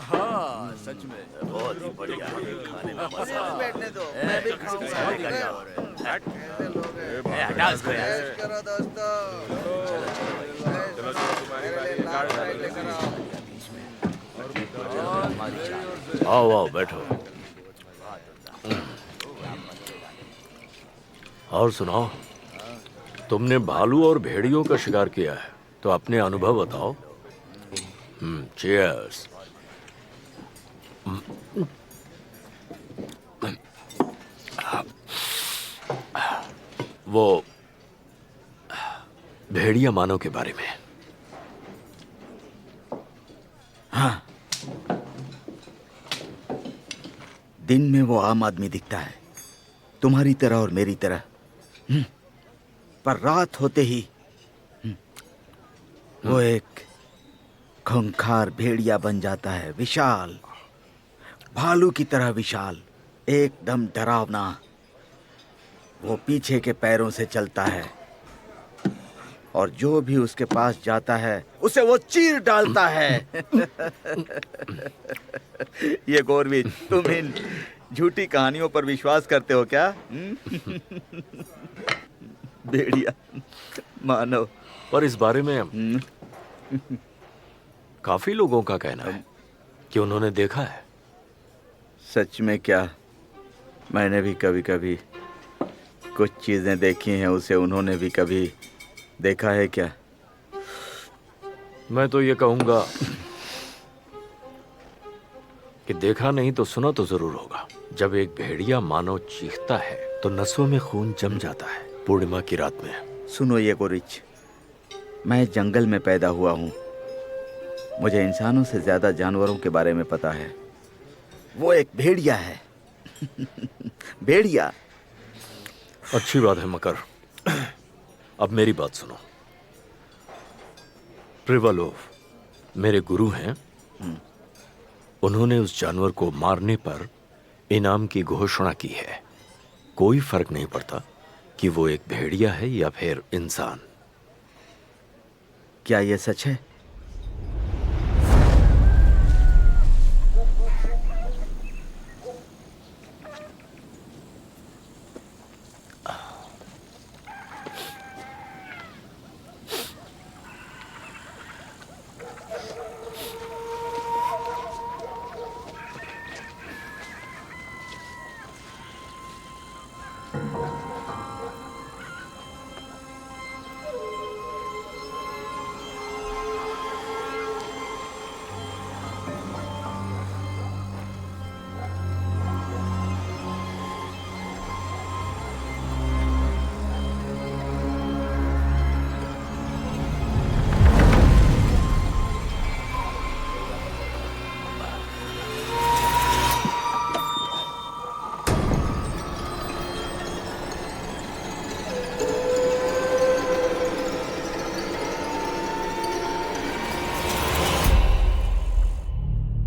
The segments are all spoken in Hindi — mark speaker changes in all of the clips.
Speaker 1: हाँ सच में
Speaker 2: बहुत ही बढ़िया खाने में मजा
Speaker 3: मुझे भी बैठने दो, मैं भी खाऊंगा।
Speaker 1: बहुत
Speaker 3: ठीक है?
Speaker 1: बढ़िया हो रहा है।
Speaker 3: कैसे लोग हैं?
Speaker 1: हटा इसको यार।
Speaker 3: ऐश करो दोस्तों।
Speaker 1: चलो चलो भाई।
Speaker 3: ऐश करो। मेरे लिए लाल चाय लेकर आओ।
Speaker 1: हमारी चाल।
Speaker 2: आओ आओ बैठो। और सुनाओ, तुमने भालू और भेड़ियों का शिकार किया है तो अपने अनुभव बताओ। चीयर्स। वो भेड़िया मानव के बारे में।
Speaker 4: दिन में वो आम आदमी दिखता है, तुम्हारी तरह और मेरी तरह। पर रात होते ही वो एक खूंखार भेड़िया बन जाता है, विशाल, भालू की तरह विशाल, एकदम डरावना। वो पीछे के पैरों से चलता है और जो भी उसके पास जाता है उसे वो चीर डालता है। ये गौरवीर, तुम इन झूठी कहानियों पर विश्वास करते हो क्या? भेड़िया मानव।
Speaker 2: पर इस बारे में काफी लोगों का कहना है कि उन्होंने देखा है।
Speaker 4: सच में क्या? मैंने भी कभी कभी कुछ चीजें देखी हैं, उसे उन्होंने भी कभी देखा है क्या?
Speaker 2: मैं तो ये कहूंगा कि देखा नहीं तो सुना तो जरूर होगा। जब एक भेड़िया मानव चीखता है तो नसों में खून जम जाता है पूर्णिमा की रात में।
Speaker 4: सुनो ये गोरिच, मैं जंगल में पैदा हुआ हूँ, मुझे इंसानों से ज्यादा जानवरों के बारे में पता है। वो एक भेड़िया है। भेड़िया।
Speaker 2: अच्छी बात है मकर। अब मेरी बात सुनो। प्रिवलोव मेरे गुरु हैं। उन्होंने उस जानवर को मारने पर इनाम की घोषणा की है। कोई फर्क नहीं पड़ता कि वो एक भेड़िया है या फिर इंसान।
Speaker 4: क्या ये सच है?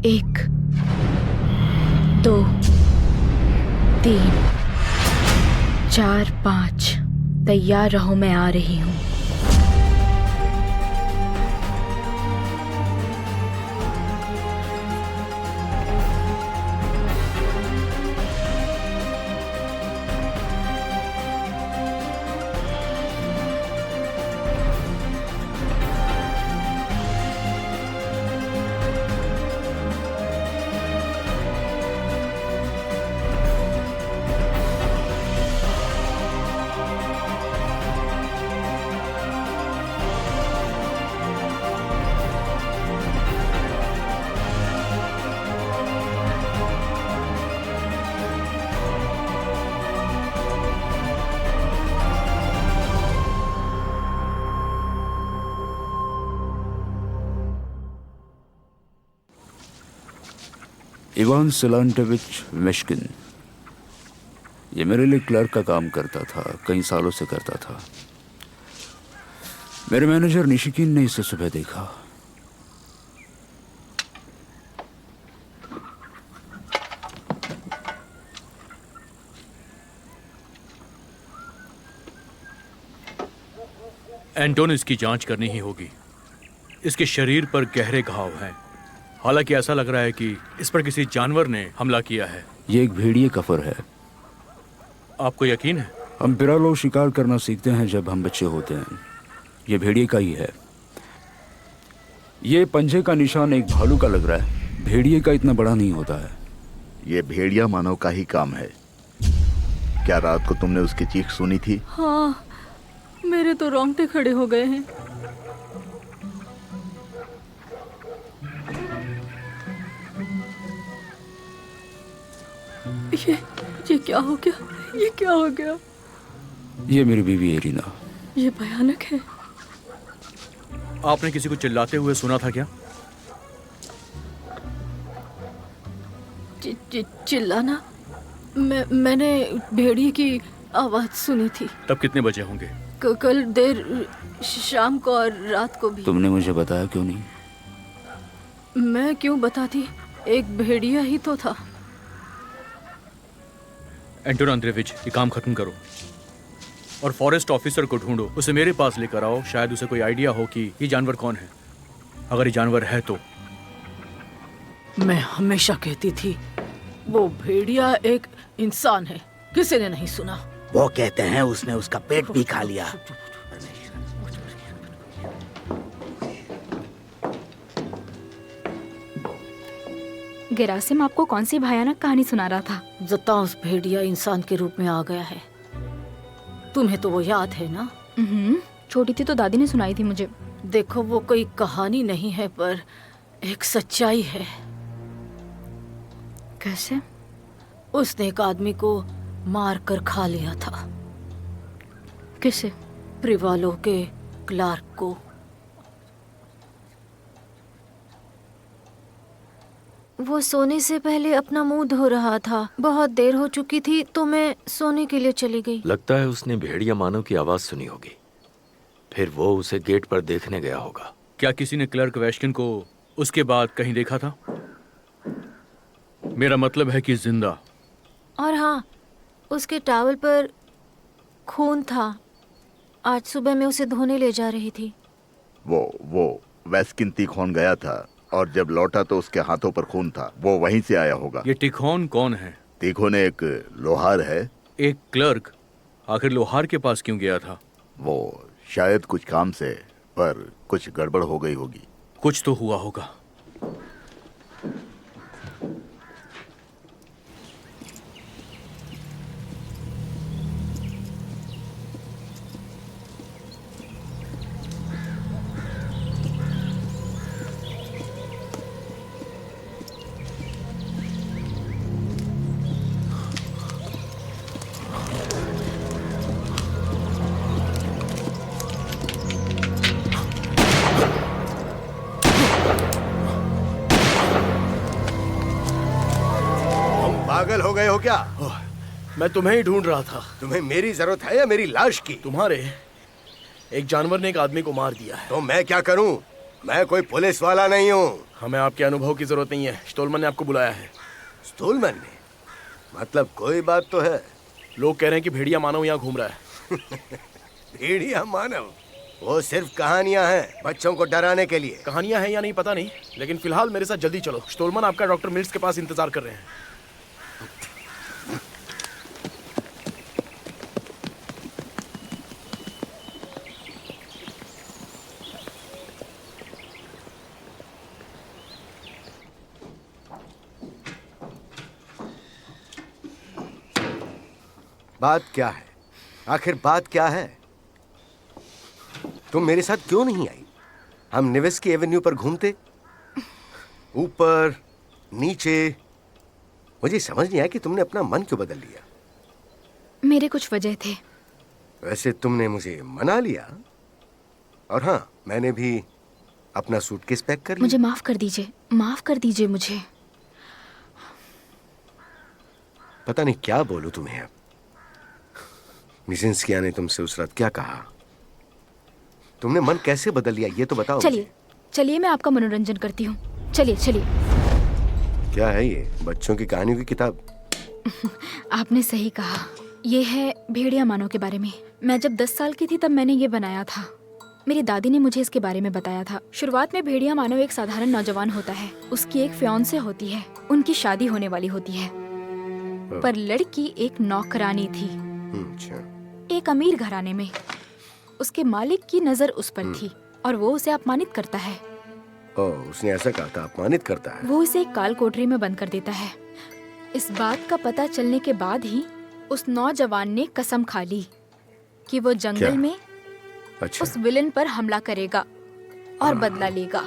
Speaker 5: एक, दो, तीन, चार, पाँच। तैयार रहो, मैं आ रही हूँ।
Speaker 6: इवान सिलांटेविच मिश्किन, ये मेरे लिए क्लर्क का काम करता था, कई सालों से करता था। मेरे मैनेजर निशिकिन ने इसे सुबह देखा।
Speaker 7: एंटोनिस की जांच करनी ही होगी। इसके शरीर पर गहरे घाव हैं। हालांकि ऐसा लग रहा है कि इस पर किसी जानवर ने हमला किया है।
Speaker 6: ये एक भेड़िए का फर है।
Speaker 7: आपको यकीन है?
Speaker 6: हम बिरालो शिकार करना सीखते हैं जब हम बच्चे होते हैं। ये भेड़िए का ही है। ये पंजे का निशान एक भालू का लग रहा है। भेड़िए का इतना बड़ा नहीं होता है।
Speaker 8: ये भेड़िया मानव का ही काम है। क्या रात को तुमने उसकी चीख सुनी थी?
Speaker 9: हाँ, मेरे तो रोंगटे खड़े हो गए हैं। ये क्या हो गया? ये क्या हो गया?
Speaker 6: ये मेरी बीवी एरिना।
Speaker 9: ये भयानक है।
Speaker 7: आपने किसी को चिल्लाते हुए सुना था क्या?
Speaker 9: चिल्लाना? मैंने भेड़िए की आवाज सुनी थी।
Speaker 7: तब कितने बजे होंगे?
Speaker 9: कल देर शाम को और रात को भी।
Speaker 6: तुमने मुझे बताया क्यों नहीं?
Speaker 9: मैं क्यों बताती? एक भेड़िया ही तो था।
Speaker 7: एंटोन अंद्रेविच, ये काम खत्म करो और फॉरेस्ट ऑफिसर को ढूंढो। उसे मेरे पास लेकर आओ। शायद उसे कोई आइडिया हो कि ये जानवर कौन है। अगर ये जानवर है तो।
Speaker 9: मैं हमेशा कहती थी वो भेड़िया एक इंसान है। किसी ने नहीं सुना।
Speaker 4: वो कहते हैं उसने उसका पेट भी खा लिया।
Speaker 5: गेरासिम आपको कौन सी भयानक कहानी सुना रहा था?
Speaker 9: जताउस भेड़िया इंसान के रूप में आ गया है। तुम्हें तो वो याद है ना?
Speaker 5: छोटी थी तो दादी ने सुनाई थी मुझे।
Speaker 9: देखो, वो कोई कहानी नहीं है पर एक सच्चाई है।
Speaker 5: कैसे?
Speaker 9: उसने एक आदमी को मार कर खा लिया था।
Speaker 5: किसे?
Speaker 9: प्रिवालो के क्लार्क को।
Speaker 10: वो सोने से पहले अपना मुंह धो रहा था। बहुत देर हो चुकी थी तो मैं सोने के लिए चली गई।
Speaker 2: लगता है उसने भेड़िया मानव की आवाज सुनी होगी। फिर वो उसे गेट पर देखने गया होगा।
Speaker 7: क्या किसी ने क्लर्क वेश्किन को उसके बाद कहीं देखा था? मेरा मतलब है कि जिंदा।
Speaker 10: और हाँ, उसके टॉवल पर खून था। आज सुबह मैं उसे धोने ले जा रही थी।
Speaker 8: वो वेस्किन तिखोन गया था और जब लौटा तो उसके हाथों पर खून था। वो वहीं से आया होगा।
Speaker 7: ये टिखोन कौन है?
Speaker 8: तिखोन एक लोहार है।
Speaker 7: एक क्लर्क? आखिर लोहार के पास क्यों गया था?
Speaker 8: वो शायद कुछ काम से, पर कुछ गड़बड़ हो गई होगी।
Speaker 7: कुछ तो हुआ होगा।
Speaker 11: पागल हो गए हो क्या?
Speaker 1: मैं तुम्हें ही ढूंढ रहा था।
Speaker 11: तुम्हें मेरी जरूरत है या मेरी लाश की?
Speaker 1: तुम्हारे। एक जानवर ने एक आदमी को मार दिया है।
Speaker 11: तो मैं क्या करूं? मैं कोई पुलिस वाला नहीं हूं।
Speaker 1: हमें आपके अनुभव की जरूरत नहीं है। स्टोलमन ने आपको बुलाया है।
Speaker 11: स्टोलमन ने? मतलब कोई बात तो है।
Speaker 1: लोग कह रहे हैं कि भेड़िया मानव यहाँ घूम रहा है।
Speaker 11: भेड़िया मानव? वो सिर्फ कहानियां हैं, बच्चों को डराने के लिए।
Speaker 1: कहानियां हैं या नहीं पता नहीं, लेकिन फिलहाल मेरे साथ जल्दी चलो। स्टोलमन आपका डॉक्टर मिल्स के पास इंतजार कर रहे हैं।
Speaker 11: बात क्या है? आखिर बात क्या है? तुम मेरे साथ क्यों नहीं आई? हम निवेस्की एवेन्यू पर घूमते, ऊपर नीचे। मुझे समझ नहीं आया कि तुमने अपना मन क्यों बदल लिया।
Speaker 5: मेरे कुछ वजह थे।
Speaker 11: वैसे तुमने मुझे मना लिया। और हाँ, मैंने भी अपना सूटकेस पैक कर लिया।
Speaker 5: मुझे माफ कर दीजिए, माफ कर दीजिए मुझे।
Speaker 11: पता नहीं क्या बोलूं तुम्हें अब। मिजिंस्किया ने तुमसे उस रात क्या कहा? तुमने मन कैसे बदल लिया ये तो बताओ।
Speaker 5: चलिए चलिए, मैं आपका मनोरंजन करती हूँ। चलिए चलिए।
Speaker 11: क्या है ये? बच्चों की कहानियों की किताब?
Speaker 5: आपने सही कहा। ये है भेड़िया मानव के बारे में। मैं जब 10 साल की थी तब मैंने ये बनाया था। मेरी दादी ने मुझे इसके बारे में बताया था। शुरुआत में भेड़िया मानव एक साधारण नौजवान होता है, उसकी एक फियांसे होती है, उनकी शादी होने वाली होती है, पर लड़की एक नौकरानी थी,
Speaker 11: अच्छा।
Speaker 5: एक अमीर घराने में। उसके मालिक की नजर उस पर थी और वो उसे अपमानित करता है।
Speaker 11: उसने ऐसा कहा था, अपमानित करता है।
Speaker 5: वो उसे एक काल कोठरी में बंद कर देता है। इस बात का पता चलने के बाद ही उस नौजवान ने कसम खा ली कि वो जंगल
Speaker 11: क्या?
Speaker 5: में
Speaker 11: अच्छा।
Speaker 5: उस विलन पर हमला करेगा और बदला लेगा।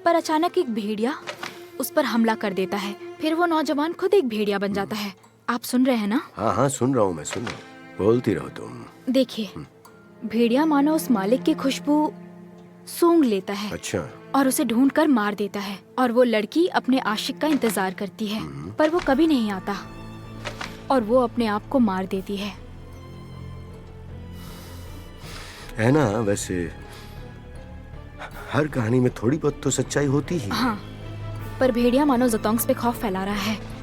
Speaker 5: पर अचानक एक भेड़िया उस पर हमला कर देता है। फिर वो नौजवान खुद एक भेड़िया बन जाता है। आप सुन रहे हैं ना?
Speaker 11: हाँ हाँ, सुन रहा हूँ, मैं सुन रहा हूँ, बोलती रहो तुम।
Speaker 5: देखिए, भेड़िया मानो उस मालिक की खुशबू सूंघ लेता है
Speaker 11: अच्छा।
Speaker 5: और उसे ढूंढकर मार देता है। और वो लड़की अपने आशिक का इंतजार करती है, पर वो कभी नहीं आता और वो अपने आप को मार देती है।
Speaker 11: है ना, वैसे हर कहानी में थोड़ी बहुत तो सच्चाई होती ही है।
Speaker 5: हाँ, पर भेड़िया मानो जतोंग्स पे खौफ फैला रहा है।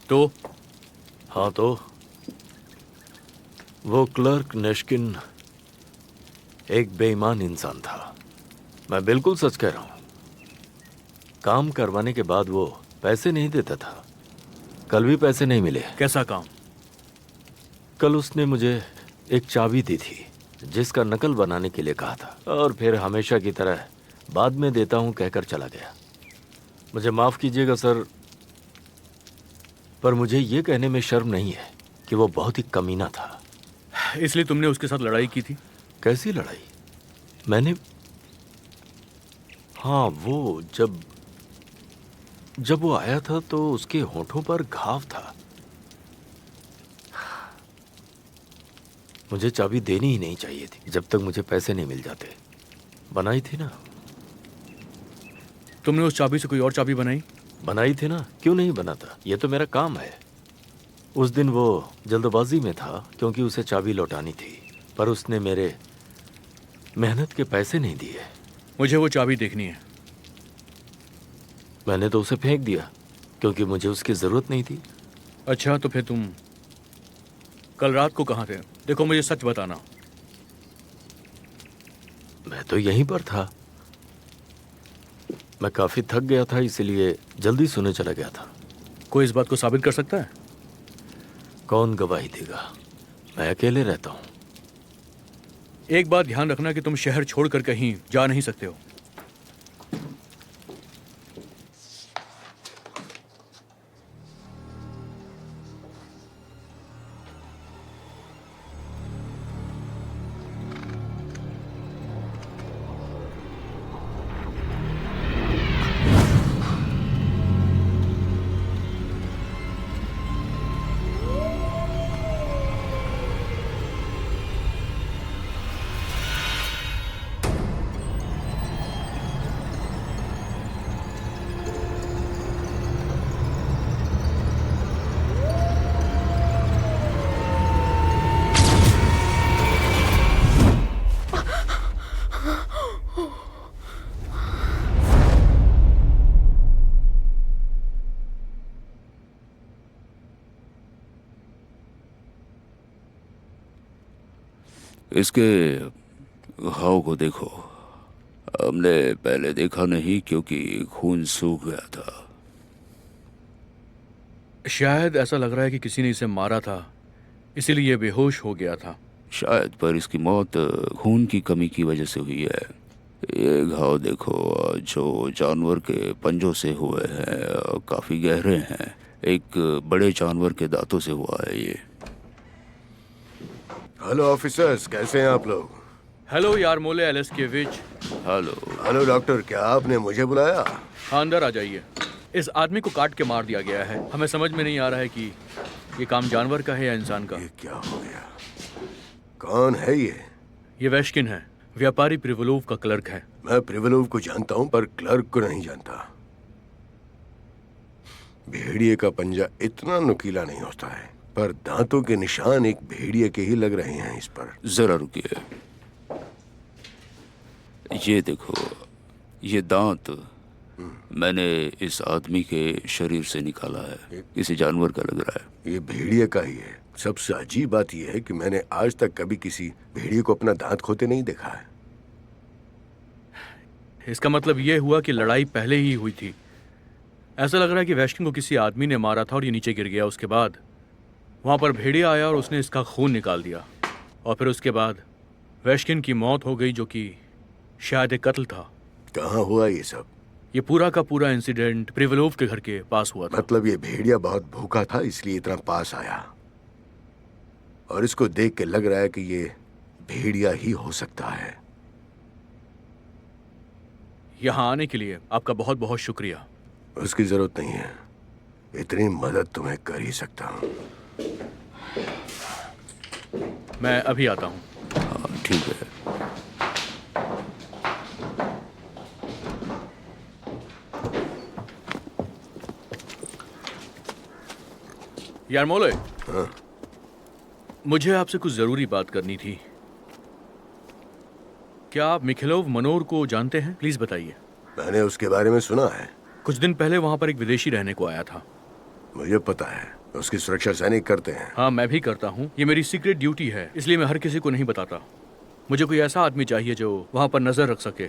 Speaker 7: तो
Speaker 2: हाँ, तो वो क्लर्क नेशकिन एक बेईमान इंसान था। मैं बिल्कुल सच कह रहा हूं। काम करवाने के बाद वो पैसे नहीं देता था। कल भी पैसे नहीं मिले।
Speaker 7: कैसा काम?
Speaker 2: कल उसने मुझे एक चाबी दी थी जिसका नकल बनाने के लिए कहा था, और फिर हमेशा की तरह बाद में देता हूं कहकर चला गया। मुझे माफ कीजिएगा सर, पर मुझे ये कहने में शर्म नहीं है कि वो बहुत ही कमीना था।
Speaker 7: इसलिए तुमने उसके साथ लड़ाई की थी?
Speaker 2: कैसी लड़ाई? मैंने, हाँ, वो जब वो आया था तो उसके होठों पर घाव था। मुझे चाबी देनी ही नहीं चाहिए थी जब तक मुझे पैसे नहीं मिल जाते। बनाई थी ना।
Speaker 7: तुमने उस चाबी से कोई और चाबी बनाई?
Speaker 2: बनाई थी ना, क्यों नहीं बनाता? ये तो मेरा काम है। उस दिन वो जल्दबाजी में था क्योंकि उसे चाबी लौटानी थी, पर उसने मेरे मेहनत के पैसे नहीं दिए।
Speaker 7: मुझे वो चाबी देखनी है।
Speaker 2: मैंने तो उसे फेंक दिया क्योंकि मुझे उसकी जरूरत नहीं थी।
Speaker 7: अच्छा, तो फिर तुम कल रात को कहाँ थे? देखो, मुझे सच बताना।
Speaker 2: मैं तो यहीं पर था। मैं काफी थक गया था, इसलिए जल्दी सोने चला गया था।
Speaker 7: कोई इस बात को साबित कर सकता है?
Speaker 2: कौन गवाही देगा? मैं अकेले रहता हूँ।
Speaker 7: एक बात ध्यान रखना कि तुम शहर छोड़कर कहीं जा नहीं सकते हो।
Speaker 6: इसके घाव को देखो। हमने पहले देखा नहीं क्योंकि खून सूख गया था।
Speaker 7: शायद ऐसा लग रहा है कि किसी ने इसे मारा था, इसीलिए ये बेहोश हो गया था।
Speaker 6: शायद, पर इसकी मौत खून की कमी की वजह से हुई है। ये घाव देखो, जो जानवर के पंजों से हुए हैं, काफी गहरे हैं। एक बड़े जानवर के दांतों से हुआ है ये।
Speaker 11: हेलो ऑफिसर्स, कैसे हैं आप लोग?
Speaker 7: हेलो यारमोले एलेस्केविच।
Speaker 6: हेलो।
Speaker 11: हेलो डॉक्टर, क्या आपने मुझे बुलाया?
Speaker 7: हाँ, अंदर आ जाइए। इस आदमी को काट के मार दिया गया है। हमें समझ में नहीं आ रहा है कि ये काम जानवर का है या इंसान का।
Speaker 11: ये क्या हो गया? कौन है ये?
Speaker 7: ये वेश्किन है, व्यापारी प्रिवलोव का क्लर्क है।
Speaker 11: मैं प्रिवलोव को जानता हूं, पर क्लर्क को नहीं जानता। भेड़िए का पंजा इतना नुकीला नहीं होता है, पर दांतों के निशान एक भेड़िए के ही लग रहे हैं इस पर।
Speaker 6: जरा रुकिए, ये देखो, ये दांत मैंने इस आदमी के शरीर से निकाला है, किसी जानवर का लग रहा है।
Speaker 11: ये भेड़िए का ही है। सबसे अजीब बात यह है कि मैंने आज तक कभी किसी भेड़िए को अपना दांत खोते नहीं देखा है।
Speaker 7: इसका मतलब ये हुआ कि लड़ाई पहले ही हुई थी। ऐसा लग रहा है कि वैश्किन को किसी आदमी ने मारा था और ये नीचे गिर गया। उसके बाद वहां पर भेड़िया आया और उसने इसका खून निकाल दिया, और फिर उसके बाद वैश्किन की मौत हो गई, जो कि शायद एक कत्ल था।
Speaker 11: कहाँ हुआ ये सब?
Speaker 7: ये पूरा का पूरा इंसिडेंट प्रिवलोव के घर के पास हुआ था।
Speaker 11: मतलब ये भेड़िया बहुत भूखा था इसलिए इतना पास आया, और इसको देख के लग रहा है कि ये भेड़िया ही हो सकता है।
Speaker 7: यहाँ आने के लिए आपका बहुत बहुत शुक्रिया।
Speaker 11: उसकी जरूरत नहीं है, इतनी मदद तुम्हें कर ही सकता हूँ।
Speaker 7: मैं अभी आता हूँ।
Speaker 6: हाँ ठीक है।
Speaker 7: यार मोले,
Speaker 11: हाँ?
Speaker 7: मुझे आपसे कुछ जरूरी बात करनी थी। क्या आप मिखिलोव मनोर को जानते हैं? प्लीज बताइए।
Speaker 11: मैंने उसके बारे में सुना है।
Speaker 7: कुछ दिन पहले वहां पर एक विदेशी रहने को आया था।
Speaker 11: मुझे पता है, उसकी सुरक्षा सैनिक करते हैं।
Speaker 7: हाँ, मैं भी करता हूँ। ये मेरी सीक्रेट ड्यूटी है, इसलिए मैं हर किसी को नहीं बताता। मुझे कोई ऐसा आदमी चाहिए जो वहां पर नजर रख सके,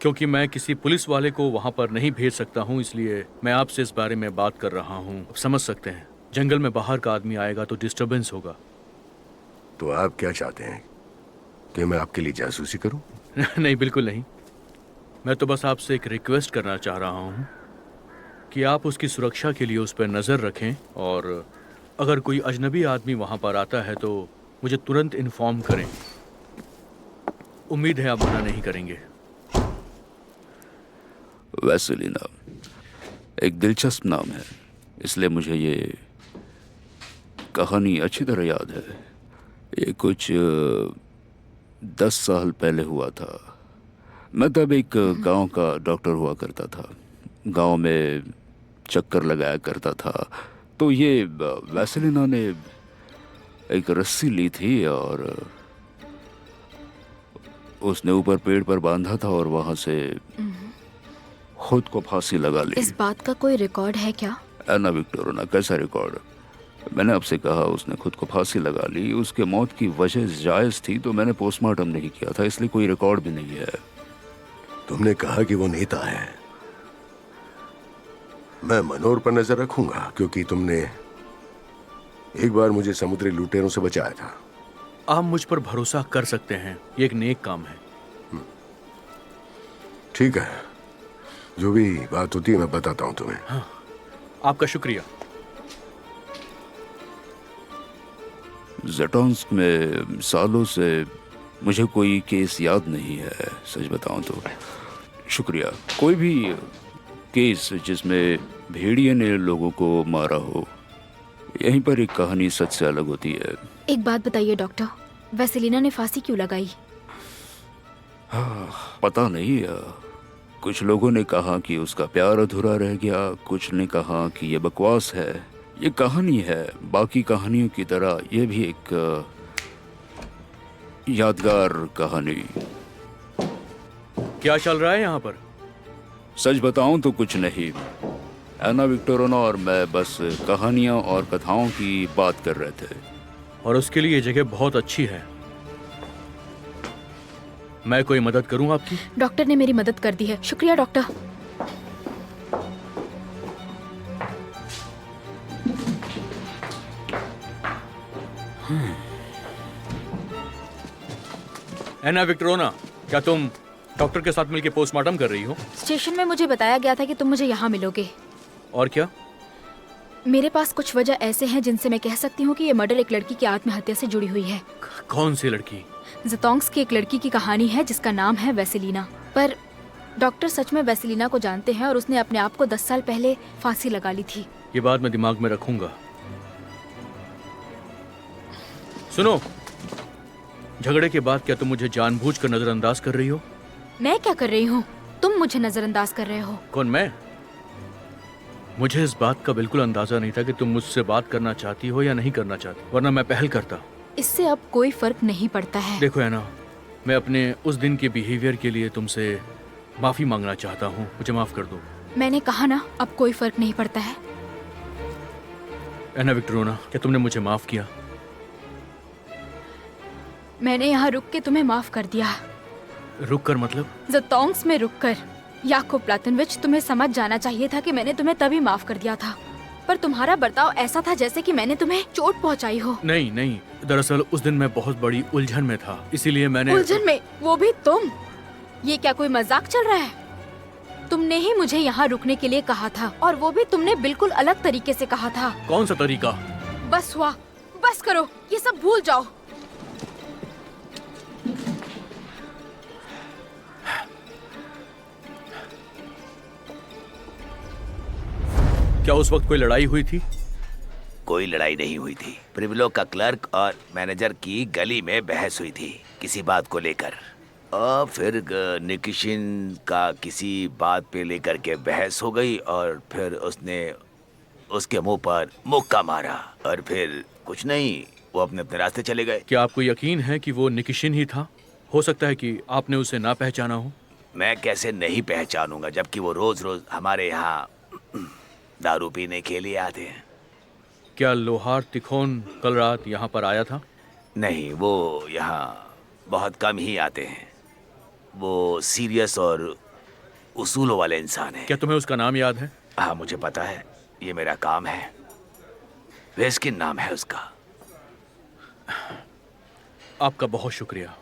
Speaker 7: क्योंकि मैं किसी पुलिस वाले को वहां पर नहीं भेज सकता हूँ। इसलिए मैं आपसे इस बारे में बात कर रहा हूँ। आप समझ सकते हैं, जंगल में बाहर का आदमी आएगा तो डिस्टरबेंस होगा।
Speaker 11: तो आप क्या चाहते हैं कि मैं आपके लिए जासूसी करूं?
Speaker 7: नहीं, बिल्कुल नहीं। मैं तो बस आपसे एक रिक्वेस्ट करना चाह रहा हूँ कि आप उसकी सुरक्षा के लिए उस पर नज़र रखें, और अगर कोई अजनबी आदमी वहाँ पर आता है तो मुझे तुरंत इन्फॉर्म करें। उम्मीद है आप मना नहीं करेंगे।
Speaker 6: वैसेलिना एक दिलचस्प नाम है, इसलिए मुझे ये कहानी अच्छी तरह याद है। ये कुछ 10 साल पहले हुआ था। मैं तब एक गांव का डॉक्टर हुआ करता था। गांव में चक्कर लगाया करता था। तो ये वैसेलिना ने एक रस्सी ली थी और उसने ऊपर पेड़ पर बांधा था और वहां से खुद को फांसी लगा ली।
Speaker 5: इस बात का कोई रिकॉर्ड है क्या?
Speaker 6: एना विक्टोरिना, कैसा रिकॉर्ड? मैंने आपसे कहा उसने खुद को फांसी लगा ली। उसके मौत की वजह जायज थी तो मैंने पोस्टमार्टम नहीं किया था, इसलिए कोई रिकॉर्ड भी नहीं है।
Speaker 11: तुमने कहा कि वो नेता है। मैं मनोर पर नजर रखूंगा, क्योंकि तुमने एक बार मुझे समुद्री लुटेरों से बचाया था।
Speaker 7: आप मुझ पर भरोसा कर सकते हैं, ये एक नेक काम है।
Speaker 11: ठीक है, जो भी बात होती है मैं बताता हूं तुम्हें।
Speaker 7: हाँ, आपका शुक्रिया।
Speaker 6: ज़ेटोंस्क में सालों से मुझे कोई केस याद नहीं है, सच बताऊं तो। शुक्रिया। कोई भी केस जिसमें भेड़िए ने लोगों को मारा हो, यहीं पर एक कहानी सच से अलग होती है।
Speaker 5: एक बात बताइए डॉक्टर, वैसेलिना ने फांसी क्यों लगाई?
Speaker 6: पता नहीं। कुछ लोगों ने कहा कि उसका प्यार अधूरा रह गया, कुछ ने कहा कि ये बकवास है। ये कहानी है, बाकी कहानियों की तरह ये भी एक यादगार कहानी।
Speaker 7: क्या चल रहा है यहाँ पर?
Speaker 6: सच बताऊं तो कुछ नहीं। एना विक्टोरिना और मैं बस कहानियां और कथाओं की बात कर रहे थे।
Speaker 7: और उसके लिए ये जगह बहुत अच्छी है। मैं कोई मदद करूं आपकी?
Speaker 5: डॉक्टर ने मेरी मदद कर दी है, शुक्रिया डॉक्टर।
Speaker 7: एना विक्टोरिना, क्या तुम डॉक्टर के साथ मिलकर पोस्टमार्टम कर रही हो?
Speaker 5: स्टेशन में मुझे बताया गया था कि तुम मुझे यहाँ मिलोगे।
Speaker 7: और क्या?
Speaker 5: मेरे पास कुछ वजह ऐसे हैं जिनसे मैं कह सकती हूँ कि ये मर्डर एक लड़की की आत्महत्या से जुड़ी हुई है।
Speaker 7: कौन सी लड़की?
Speaker 5: ज़ेटोंस्क की एक लड़की की कहानी है जिसका नाम है वैसेलिना। पर डॉक्टर सच में वैसेलिना को जानते हैं और उसने अपने आप को 10 साल पहले फांसी लगा ली थी।
Speaker 7: ये बात मैं दिमाग में रखूंगा। सुनो, झगड़े के बाद क्या तुम मुझे जानबूझकर नजरअंदाज कर रही हो?
Speaker 5: मैं क्या कर रही हूँ? तुम मुझे नजरअंदाज कर रहे हो।
Speaker 7: कौन, मैं? मुझे इस बात का बिल्कुल अंदाजा नहीं था कि तुम मुझसे बात करना चाहती हो या नहीं करना चाहती, वरना मैं पहल करता।
Speaker 5: इससे अब कोई फर्क नहीं पड़ता है।
Speaker 7: देखो एना, मैं अपने उस दिन के बिहेवियर के लिए तुमसे माफी मांगना चाहता हूँ, मुझे माफ कर दो।
Speaker 5: मैंने कहा ना, अब कोई फर्क नहीं पड़ता है।
Speaker 7: एना विक्टोरिया, क्या तुमने मुझे माफ किया?
Speaker 5: मैंने यहाँ रुक के तुम्हें माफ कर दिया।
Speaker 7: रुक कर मतलब?
Speaker 5: जतोंग्स में रुक कर। याकूब प्लातनविच, तुम्हें समझ जाना चाहिए था कि मैंने तुम्हें तभी माफ कर दिया था, पर तुम्हारा बर्ताव ऐसा था जैसे कि मैंने तुम्हें चोट पहुंचाई हो।
Speaker 7: नहीं नहीं, दरअसल उस दिन मैं बहुत बड़ी उलझन में था, इसीलिए मैंने।
Speaker 5: उलझन में? वो भी तुम? ये क्या कोई मजाक चल रहा है? तुमने ही मुझे यहाँ रुकने के लिए कहा था, और वो भी तुमने बिल्कुल अलग तरीके से कहा था।
Speaker 7: कौन सा तरीका?
Speaker 5: बस हुआ, बस करो, ये सब भूल जाओ।
Speaker 7: क्या उस वक्त कोई लड़ाई हुई थी?
Speaker 12: कोई लड़ाई नहीं हुई थी। प्रिवलो का क्लर्क और मैनेजर की गली में बहस हुई थी किसी बात को लेकर, और फिर निकिशिन का किसी बात पे लेकर के बहस हो गई, और फिर उसने उसके मुंह पर मुक्का मारा, और फिर कुछ नहीं, वो अपने अपने रास्ते चले गए।
Speaker 7: क्या आपको यकीन है कि वो निकिशिन ही था? हो सकता है कि आपने उसे ना पहचाना हो।
Speaker 12: मैं कैसे नहीं पहचानूंगा, जबकि वो रोज रोज हमारे यहाँ दारू पीने के लिए आते हैं।
Speaker 7: क्या लोहार तिखोन कल रात यहाँ पर आया था?
Speaker 12: नहीं, वो यहाँ बहुत कम ही आते हैं। वो सीरियस और उसूलों वाले इंसान हैं।
Speaker 7: क्या तुम्हें उसका नाम याद है?
Speaker 12: हाँ, मुझे पता है, ये मेरा काम है। वेस्किन नाम है उसका।
Speaker 7: आपका बहुत शुक्रिया।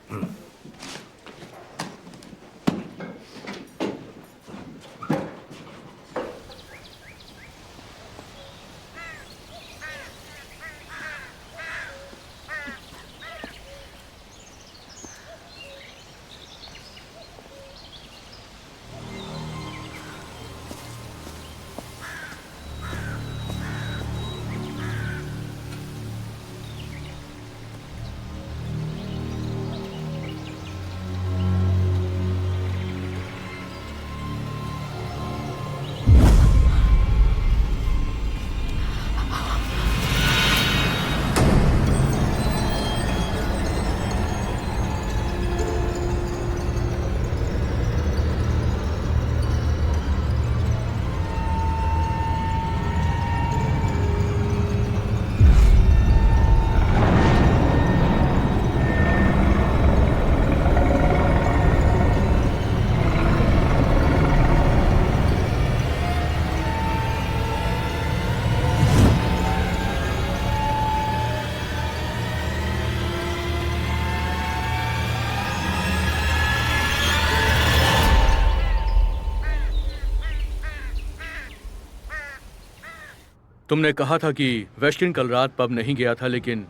Speaker 7: तुमने कहा था कि वेस्टिन कल रात पब नहीं गया था, लेकिन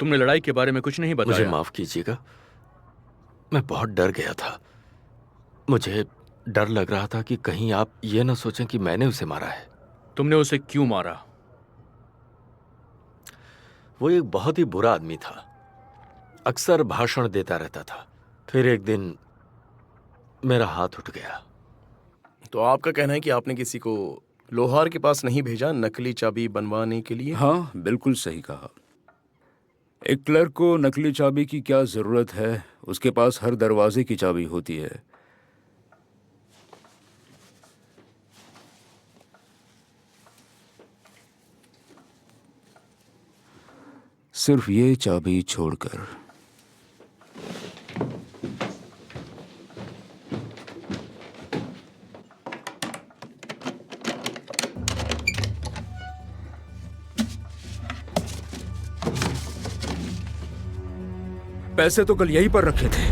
Speaker 7: तुमने लड़ाई के बारे में कुछ नहीं बताया।
Speaker 2: मुझे माफ कीजिएगा, मैं बहुत डर गया था। मुझे डर लग रहा था कि कहीं आप ये ना सोचें कि मैंने उसे मारा है।
Speaker 7: तुमने उसे क्यों मारा?
Speaker 2: वो एक बहुत ही बुरा आदमी था, अक्सर भाषण देता रहता था। फिर एक दिन मेरा हाथ उठ गया।
Speaker 1: तो आपका कहना है कि आपने किसी को लोहार के पास नहीं भेजा नकली चाबी बनवाने के लिए?
Speaker 6: हाँ, बिल्कुल सही कहा। एक क्लर्क को नकली चाबी की क्या जरूरत है? उसके पास हर दरवाजे की चाबी होती है। सिर्फ ये चाबी छोड़कर। पैसे तो कल यहीं पर रखे थे।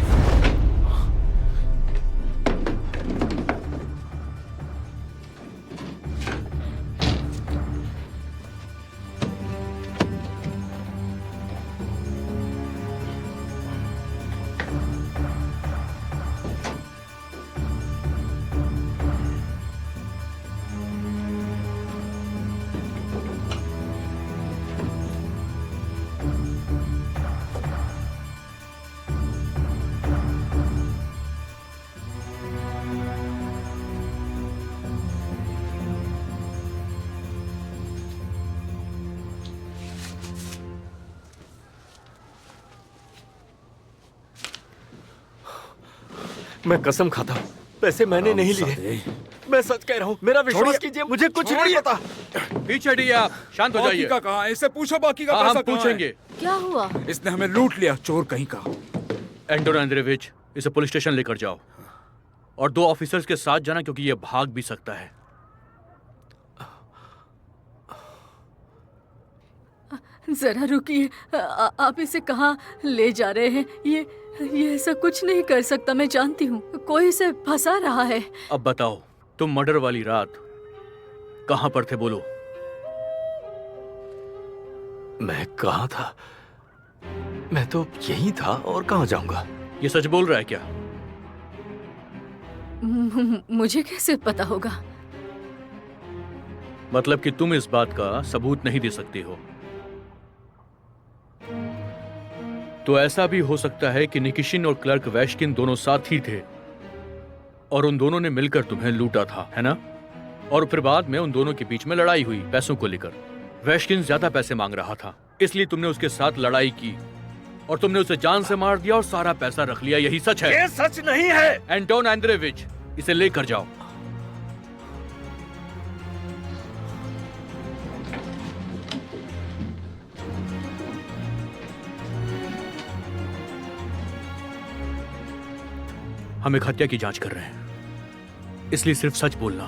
Speaker 2: मैं कसम खाता हूँ, पैसे मैंने नहीं लिए। मैं सच कह रहा हूँ, मेरा विश्वास कीजिए, मुझे कुछ नहीं पता।
Speaker 7: पीछे हटिए आप, शांत हो जाइए।
Speaker 13: का कहाँ है? इससे पूछो बाकी का
Speaker 7: हाँ,
Speaker 13: पैसा
Speaker 7: हम
Speaker 13: कहाँ है?
Speaker 7: पूछेंगे।
Speaker 10: क्या हुआ?
Speaker 13: इसने हमें लूट लिया, चोर कहीं का।
Speaker 7: एंटोन एंड्रेविच, इसे पुलिस स्टेशन लेकर जाओ और 2 ऑफिसर्स के साथ जाना, क्योंकि ये भाग भी सकता है।
Speaker 9: जरा रुकिए, आप इसे कहाँ ले जा रहे हैं? ये ऐसा कुछ नहीं कर सकता, मैं जानती हूँ। कोई इसे फंसा रहा है।
Speaker 7: अब बताओ, तुम मर्डर वाली रात कहां पर थे, बोलो।
Speaker 2: मैं कहाँ था? मैं तो यही था, और कहाँ जाऊंगा?
Speaker 7: ये सच बोल रहा है क्या?
Speaker 9: मुझे कैसे पता होगा?
Speaker 7: मतलब कि तुम इस बात का सबूत नहीं दे सकती हो। तो ऐसा भी हो सकता है कि निकिशिन और क्लर्क वैश्किन दोनों साथ ही थे और उन दोनों ने मिलकर तुम्हें लूटा था, है ना? और फिर बाद में उन दोनों के बीच में लड़ाई हुई पैसों को लेकर। वैश्किन ज्यादा पैसे मांग रहा था, इसलिए तुमने उसके साथ लड़ाई की और तुमने उसे जान से मार दिया और सारा पैसा रख लिया। यही सच है?
Speaker 2: ये सच नहीं है।
Speaker 7: एंटोन एंड्रेविच, इसे लेकर जाओ। हम एक हत्या की जांच कर रहे हैं, इसलिए सिर्फ सच बोलना।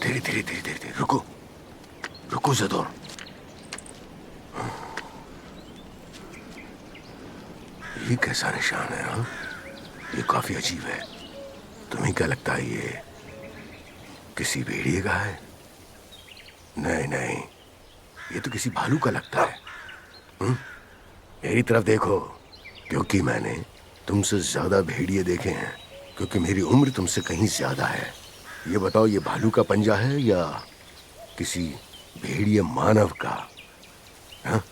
Speaker 11: धीरे धीरे धीरे धीरे धीरे, रुको रुको ज़दोर। ये कैसा निशान है? हाँ, ये काफी अजीब है। तुम्हें क्या लगता है ये किसी भेड़िए का है? नहीं नहीं, ये तो किसी भालू का लगता है। मेरी तरफ देखो, क्योंकि मैंने तुमसे ज्यादा भेड़िए देखे हैं, क्योंकि मेरी उम्र तुमसे कहीं ज्यादा है। ये बताओ, ये भालू का पंजा है या किसी भेड़िए मानव का? हाँ?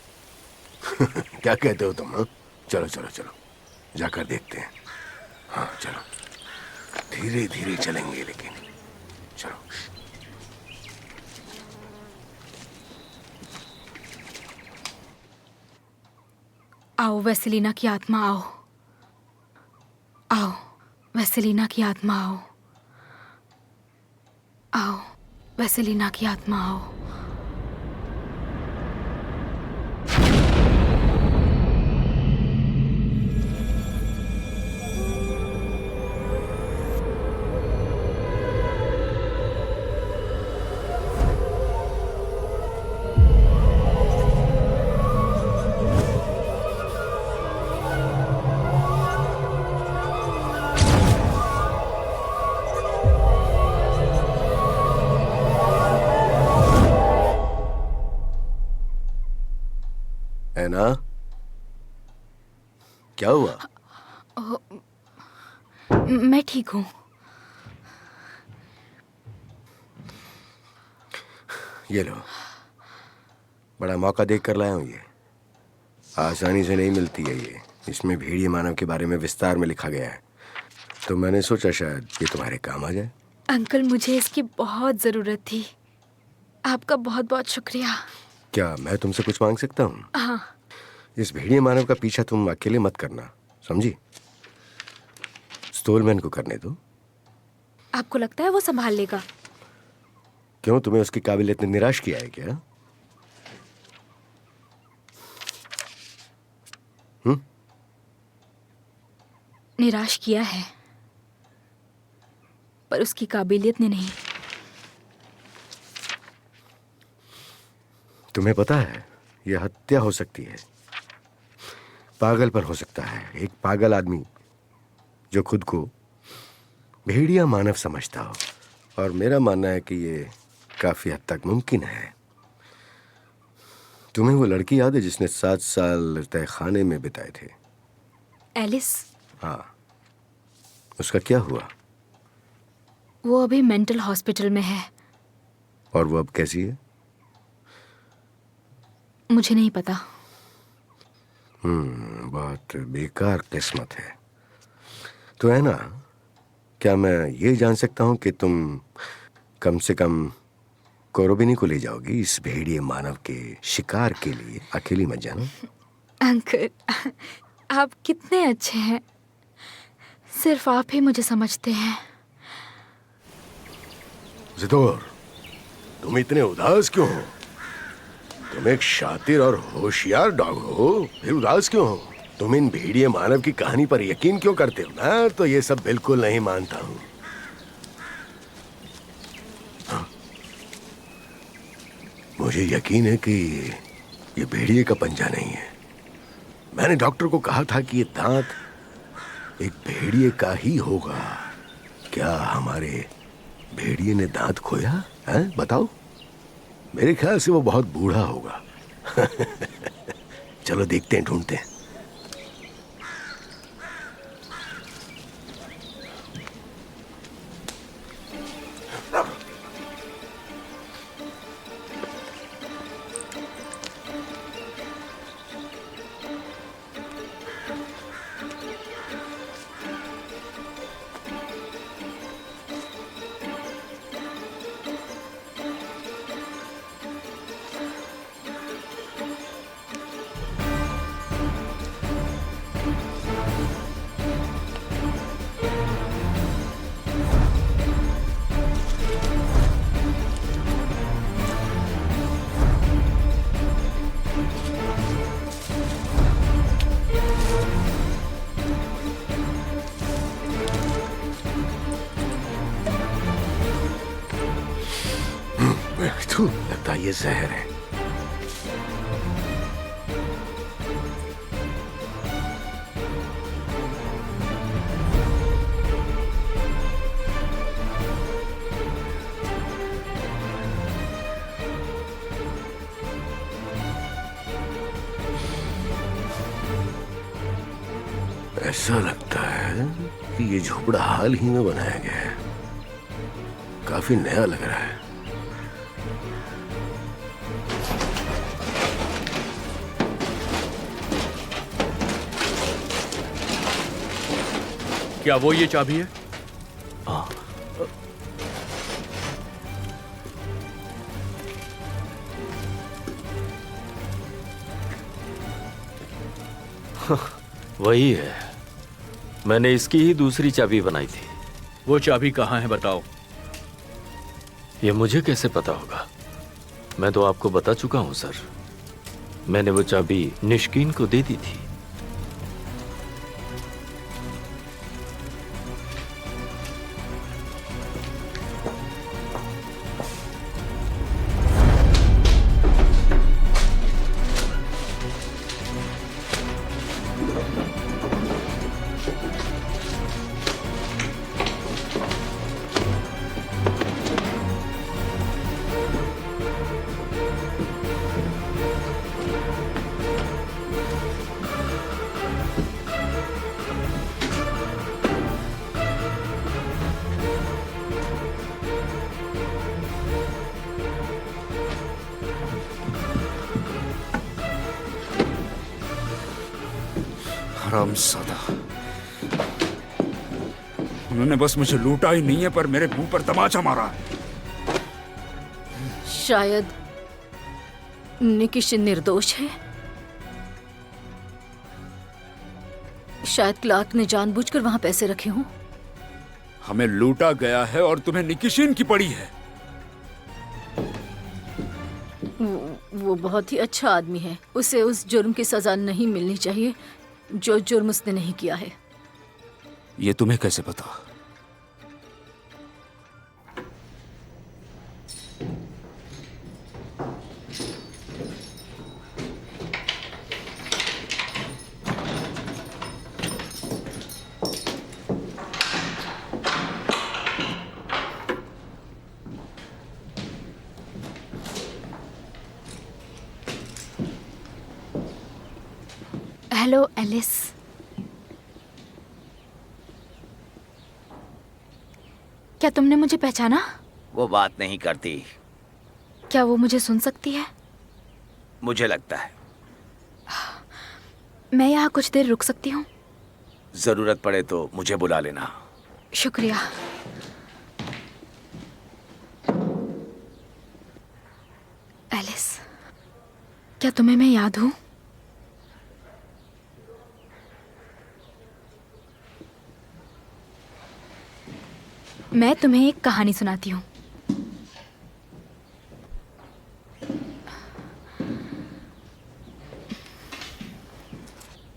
Speaker 11: क्या कहते हो तुम? हाँ? चलो चलो चलो, जाकर देखते हैं। हाँ चलो, धीरे धीरे चलेंगे, लेकिन चलो।
Speaker 5: आओ वेसेलिना की आत्मा, आओ आओ वेसेलिना की आत्मा, आओ आओ वेसेलिना की आत्मा, आओ।
Speaker 11: एना, क्या हुआ?
Speaker 5: मैं ठीक हूँ।
Speaker 11: ये लो, बड़ा मौका देख कर लाया हूँ। ये आसानी से नहीं मिलती है। ये इसमें भेड़िए मानव के बारे में विस्तार में लिखा गया है, तो मैंने सोचा शायद ये तुम्हारे काम आ जाए।
Speaker 5: अंकल, मुझे इसकी बहुत ज़रूरत थी। आपका बहुत बहुत शुक्रिया।
Speaker 11: क्या मैं तुमसे कुछ मांग सकता हूँ?
Speaker 5: हाँ।
Speaker 11: इस भेड़िए मानव का पीछा तुम अकेले मत करना, समझी? स्टोलमैन को करने दो।
Speaker 5: आपको लगता है वो संभाल लेगा?
Speaker 11: क्यों, तुम्हें उसकी काबिलियत ने निराश किया है क्या?
Speaker 5: निराश किया है, पर उसकी काबिलियत ने नहीं।
Speaker 11: तुम्हें पता है, यह हत्या हो सकती है, पागल पर हो सकता है। एक पागल आदमी जो खुद को भेड़िया मानव समझता हो, और मेरा मानना है कि ये काफी हद तक मुमकिन है। तुम्हें वो लड़की याद है जिसने 7 साल तहखाने में बिताए थे?
Speaker 5: एलिस?
Speaker 11: हाँ, उसका क्या हुआ?
Speaker 5: वो अभी मेंटल हॉस्पिटल में है।
Speaker 11: और वो अब कैसी है?
Speaker 5: मुझे नहीं पता।
Speaker 11: बहुत बेकार किस्मत है। तो है ना, क्या मैं ये जान सकता हूँ कि तुम कम से कम कोरोबिनी को ले जाओगी इस भेड़िए मानव के शिकार के लिए? अकेली मत जाना।
Speaker 5: अंकल, आप कितने अच्छे हैं। सिर्फ आप ही मुझे समझते हैं।
Speaker 11: ज़िदोर, तुम इतने उदास क्यों हो? तुम एक शातिर और होशियार डॉग हो, फिर उदास क्यों हो? तुम इन भेड़िए मानव की कहानी पर यकीन क्यों करते हो? मैं तो ये सब बिल्कुल नहीं मानता हूँ। हाँ? मुझे यकीन है कि ये भेड़िए का पंजा नहीं है। मैंने डॉक्टर को कहा था कि ये दांत एक भेड़िए का ही होगा। क्या हमारे भेड़िए ने दांत खोया है? बताओ। मेरे ख्याल से वो बहुत बूढ़ा होगा। चलो देखते हैं, ढूंढते हैं। लगता है ये जहर है। ऐसा लगता है कि ये झोपड़ा हाल ही में बनाया गया है। काफी नया लग रहा है।
Speaker 7: क्या वो ये चाबी है?
Speaker 2: हाँ। वही है। मैंने इसकी ही दूसरी चाबी बनाई थी।
Speaker 7: वो चाबी कहाँ है बताओ।
Speaker 2: ये मुझे कैसे पता होगा? मैं तो आपको बता चुका हूं सर। मैंने वो चाबी निष्कीन को दे दी थी।
Speaker 13: हरामजादा। उन्होंने बस मुझे लूटा ही नहीं है, पर मेरे मुंह पर तमाचा मारा है।
Speaker 9: शायद निकिशन निर्दोष है। शायद क्लार्क ने जानबूझकर वहां पैसे रखे हों।
Speaker 13: हमें लूटा गया है और तुम्हें निकिशिन की पड़ी है।
Speaker 9: वो बहुत ही अच्छा आदमी है। उसे उस जुर्म की सजा नहीं मिलनी चाहिए जो जुर्म उसने नहीं किया है।
Speaker 13: ये तुम्हें कैसे पता?
Speaker 5: Hello Alice. क्या तुमने मुझे पहचाना?
Speaker 12: वो बात नहीं करती।
Speaker 5: क्या वो मुझे सुन सकती है?
Speaker 12: मुझे लगता है।
Speaker 5: मैं यहाँ कुछ देर रुक सकती हूँ?
Speaker 12: जरूरत पड़े तो मुझे बुला लेना।
Speaker 5: शुक्रिया। एलिस, क्या तुम्हें मैं याद हूँ? मैं तुम्हें एक कहानी सुनाती हूँ।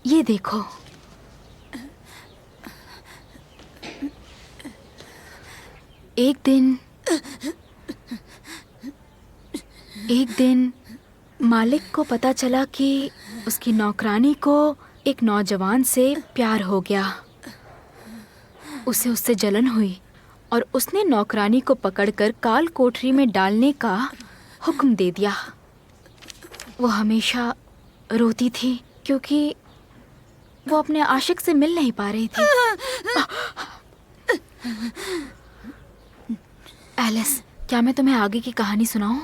Speaker 5: ये देखो, एक दिन मालिक को पता चला कि उसकी नौकरानी को एक नौजवान से प्यार हो गया। उसे उससे जलन हुई और उसने नौकरानी को पकड़कर काल कोठरी में डालने का हुक्म दे दिया। वो हमेशा रोती थी क्योंकि वो अपने आशिक से मिल नहीं पा रही थी। एलिस, क्या मैं तुम्हें आगे की कहानी सुनाऊं?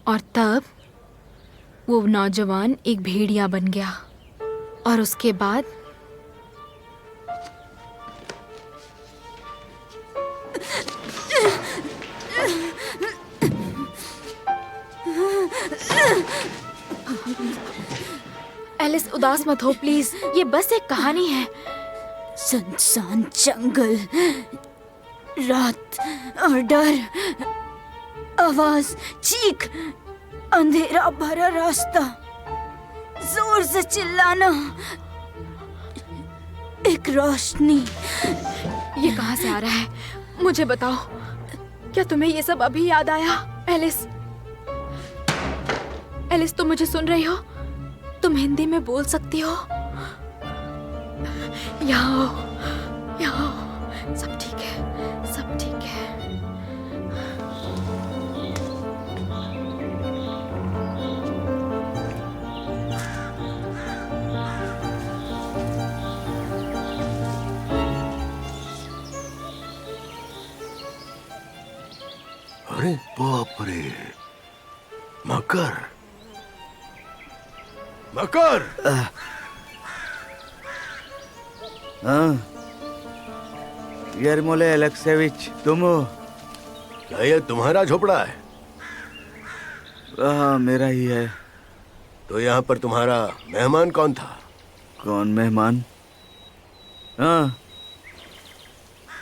Speaker 5: और तब वो नौजवान एक भेड़िया बन गया और उसके बाद एलिस, उदास मत हो प्लीज, ये बस एक कहानी है।
Speaker 14: सुनसान जंगल, रात और डर, आवाज, चीख, अंधेरा भरा रास्ता, जोर से चिल्लाना, एक रोशनी।
Speaker 5: ये कहाँ से आ रहा है? मुझे बताओ, क्या तुम्हें ये सब अभी याद आया? एलिस, एलिस, तुम मुझे सुन रही हो? तुम हिंदी में बोल सकती हो? यहाँ आओ, यहाँ आओ। सब ठीक है, सब ठीक है।
Speaker 11: अरे बाप रे, मकर, मकर।
Speaker 4: यरमोले एलेक्सेविच, तुम हो?
Speaker 11: क्या ये तुम्हारा झोपड़ा है?
Speaker 4: हाँ, मेरा ही है।
Speaker 11: तो यहाँ पर तुम्हारा मेहमान कौन था?
Speaker 4: कौन मेहमान? हाँ,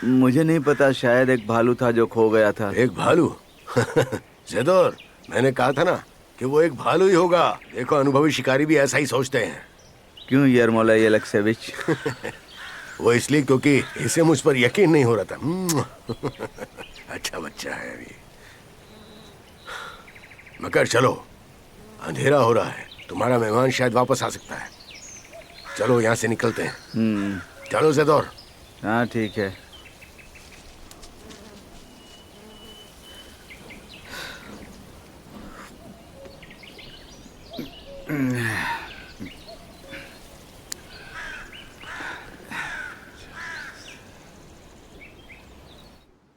Speaker 4: मुझे नहीं पता, शायद एक भालू था जो खो गया था।
Speaker 11: एक भालू? ज़ेदोर, मैंने कहा था ना कि वो एक भालू ही होगा। देखो, अनुभवी शिकारी भी ऐसा ही सोचते हैं।
Speaker 4: क्यों यरमोला एलेक्सेविच?
Speaker 11: वो इसलिए क्योंकि इसे मुझ पर यकीन नहीं हो रहा था। अच्छा बच्चा है अभी। मकर, चलो, अंधेरा हो रहा है, तुम्हारा मेहमान शायद वापस आ सकता है। चलो यहाँ से निकलते हैं। चलो ज़ेदोर।
Speaker 4: हाँ, ठीक है।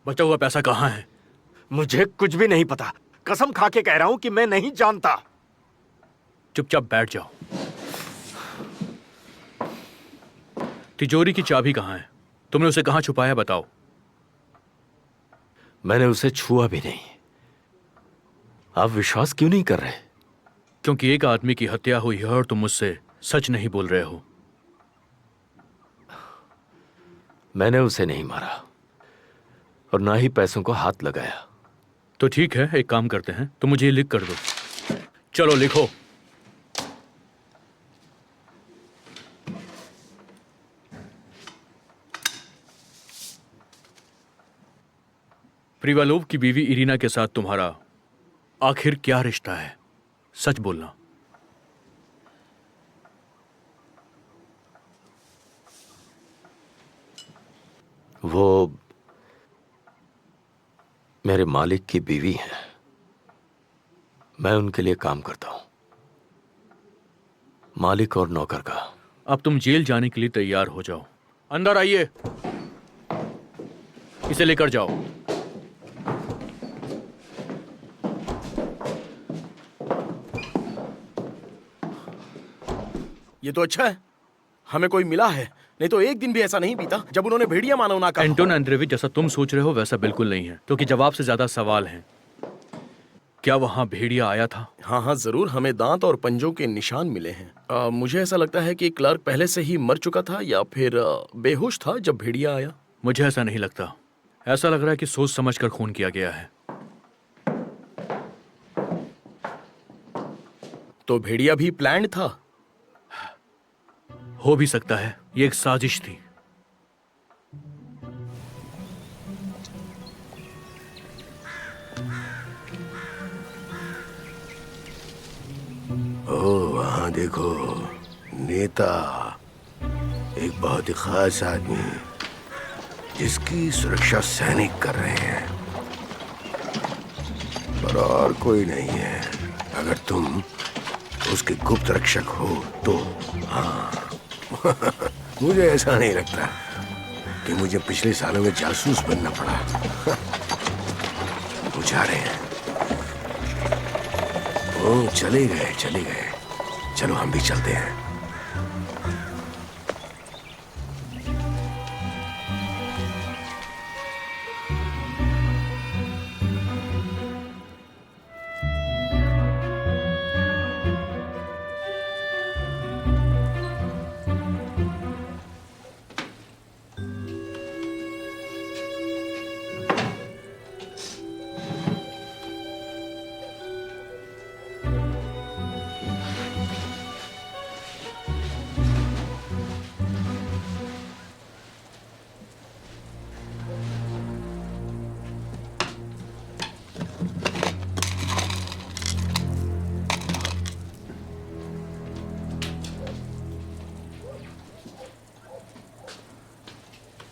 Speaker 7: बचा हुआ पैसा कहाँ है?
Speaker 2: मुझे कुछ भी नहीं पता। कसम खा के कह रहा हूं कि मैं नहीं जानता।
Speaker 7: चुपचाप बैठ जाओ। तिजोरी की चाबी कहाँ है? तुमने उसे कहाँ छुपाया, बताओ।
Speaker 2: मैंने उसे छुआ भी नहीं। आप विश्वास क्यों नहीं कर रहे?
Speaker 7: क्योंकि एक आदमी की हत्या हुई है और तुम मुझसे सच नहीं बोल रहे हो।
Speaker 2: मैंने उसे नहीं मारा और ना ही पैसों को हाथ लगाया।
Speaker 7: तो ठीक है, एक काम करते हैं, तुम मुझे लिख कर दो। चलो लिखो। प्रिवालोव की बीवी इरीना के साथ तुम्हारा आखिर क्या रिश्ता है? सच बोलना।
Speaker 2: वो मेरे मालिक की बीवी है। मैं उनके लिए काम करता हूं, मालिक और नौकर का।
Speaker 7: अब तुम जेल जाने के लिए तैयार हो जाओ। अंदर आइए, इसे लेकर जाओ।
Speaker 1: ये तो अच्छा है, हमें कोई मिला है, नहीं तो एक दिन भी ऐसा नहीं बीता जब उन्होंने भेड़िया मानव ना कहा।
Speaker 7: एंटोन एंड्रेविच, जैसा तुम सोच रहे हो वैसा बिल्कुल नहीं है, क्योंकि जवाब से ज्यादा सवाल हैं। क्या वहां भेड़िया आया था?
Speaker 1: हाँ हाँ जरूर, हमें दांत और पंजों के निशान मिले हैं। मुझे ऐसा लगता है कि क्लर्क पहले से ही मर चुका था या फिर बेहोश था जब भेड़िया आया।
Speaker 7: मुझे ऐसा नहीं लगता, ऐसा लग रहा है कि सोच समझकर खून किया गया है।
Speaker 1: तो भेड़िया भी प्लान्ड था?
Speaker 7: हो भी सकता है, ये एक साजिश थी।
Speaker 11: ओ वहां देखो, नेता, एक बहुत ही खास आदमी जिसकी सुरक्षा सैनिक कर रहे हैं, पर और कोई नहीं है। अगर तुम उसके गुप्त रक्षक हो तो हाँ। मुझे ऐसा नहीं लगता कि मुझे पिछले सालों में जासूस बनना पड़ा। वो जा रहे हैं। ओ चले गए, चले गए। चलो हम भी चलते हैं।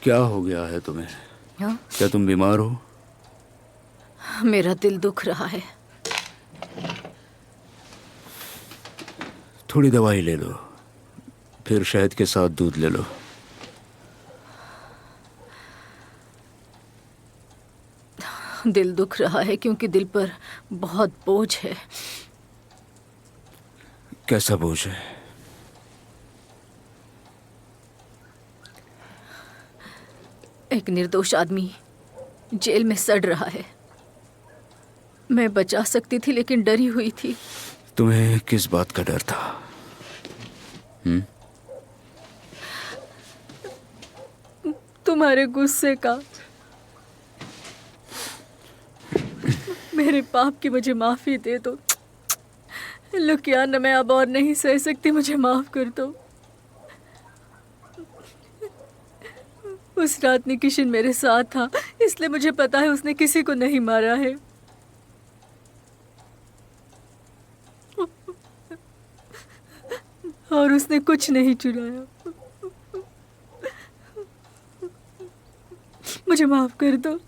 Speaker 6: क्या हो गया है तुम्हें?
Speaker 9: हाँ?
Speaker 6: क्या तुम बीमार हो?
Speaker 9: मेरा दिल दुख रहा है।
Speaker 6: थोड़ी दवाई ले लो, फिर शहद के साथ दूध ले लो।
Speaker 9: दिल दुख रहा है क्योंकि दिल पर बहुत बोझ है।
Speaker 6: कैसा बोझ है?
Speaker 9: एक निर्दोष आदमी जेल में सड़ रहा है। मैं बचा सकती थी लेकिन डरी हुई थी।
Speaker 6: तुम्हें किस बात का डर था?
Speaker 9: तुम्हारे गुस्से का। मेरे पाप की मुझे माफी दे दो। लुकियाना, मैं अब और नहीं सह सकती, मुझे माफ कर दो। उस रात निकिशन मेरे साथ था, इसलिए मुझे पता है उसने किसी को नहीं मारा है। और उसने कुछ नहीं चुराया। मुझे माफ कर दो।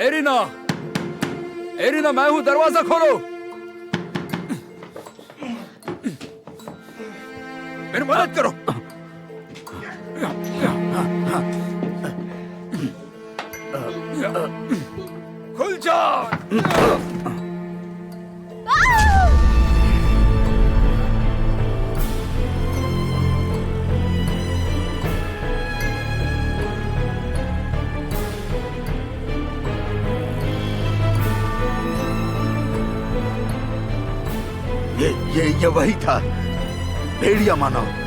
Speaker 13: एरिना, एरिना, मैं हूं, दरवाजा खोलो। मेरी मदद करो। खुल जा।
Speaker 8: ये वही था, भेड़िया मानव।